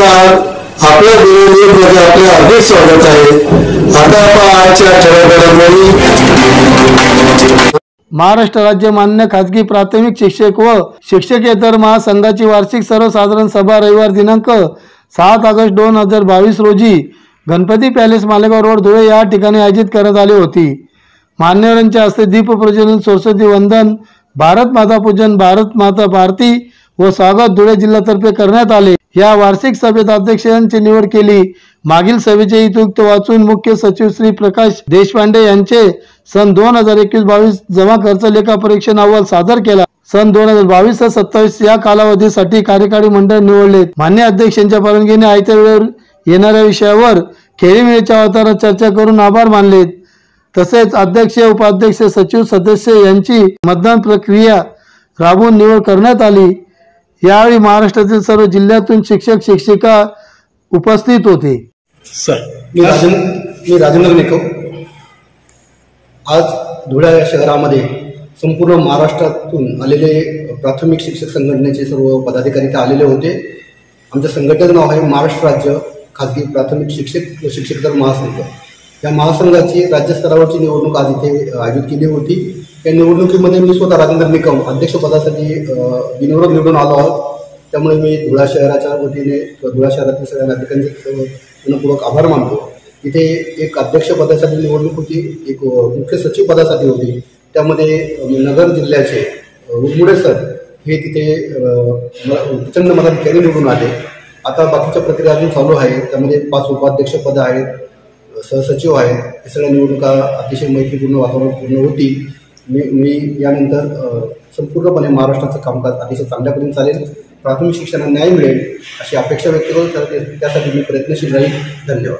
नमस्कार, आपल्या मध्ये आपले हार्दिक स्वागत आहे। आता आपण आजच्या ठळक घडामोडी। महाराष्ट्र राज्य मान्य खाजगी प्राथमिक शिक्षक व शिक्षकेतर महासंघाची वार्षिक सर्वसाधारण सभा रविवार दिनांक 7 ऑगस्ट 2022 रोजी गणपती पॅलेस मालेगाव रोड धुळे या ठिकाणी आयोजित करण्यात आली होती। मान्यवरांच्या हस्ते दीप प्रज्वलन, सरस्वती वंदन, भारत माता पूजन, भारत माता भारती व स्वागत धुळे जिल्ह्यातर्फे करण्यात आले। या वार्षिक सभेत अध्यक्षांची निवड केली। मागील सभेचे इत्युक्त वाचून मुख्य सचिव श्री प्रकाश देशपांडे यांचे सन 2021-22 जमा खर्च लेखापरीक्षण अहवाल सादर केला। सन 2022 ते 27 या कालावधीसाठी कार्यकारी मंडळ निवडले। मान्य अध्यक्षांच्या परवानगीने आयत्या वेळेवर येणाऱ्या विषयावर खेळीमेळीच्या वातावरणात चर्चा करून आभार मानले। तसेच अध्यक्ष, उपाध्यक्ष, सचिव, सदस्य यांची मतदान प्रक्रिया राबवून निवड करण्यात आली। यावेळी महाराष्ट्रातील सर्व जिल्ह्यातून शिक्षक शिक्षिका उपस्थित होते। सर, मी राजेंद्र निकम। आज धुळे शहरामध्ये संपूर्ण महाराष्ट्रातून आलेले प्राथमिक शिक्षक संघटनेचे सर्व पदाधिकारी इथे आलेले होते। आमच्या संघटनेचं नाव आहे महाराष्ट्र राज्य खाजगी प्राथमिक शिक्षक व शिक्षकेतर महासंघ। या महासंघाची राज्यस्तरावरची निवडणूक आज इथे आयोजित केली होती। या निवडणुकीमध्ये मी स्वतः राजेंद्र निकम अध्यक्षपदासाठी बिनविरोध निवडून आलो आहोत। त्यामुळे मी धुळा शहराच्या वतीने धुळा शहरातील सगळ्या नागरिकांचे मनपूर्वक आभार मानतो। इथे एक अध्यक्षपदासाठी निवडणूक होती, एक मुख्य सचिव पदासाठी होती। त्यामध्ये नगर जिल्ह्याचे उर्मुडे सर हे तिथे प्रचंड मताधिक्याने निवडून आले। आता बाकीच्या प्रक्रिया अजून चालू आहे। त्यामध्ये 5 उपाध्यक्ष पद आहेत, सहसचिव आहेत। हे सगळ्या निवडणुका अतिशय मैत्रीपूर्ण वातावरणपूर्ण होती। मी यानंतर संपूर्णपणे महाराष्ट्राचं कामकाज अतिशय चांगल्या पद्धतीने चालेल, प्राथमिक शिक्षणाला न्याय मिळेल अशी अपेक्षा व्यक्त करून त्यासाठी मी प्रयत्नशील राहील। धन्यवाद।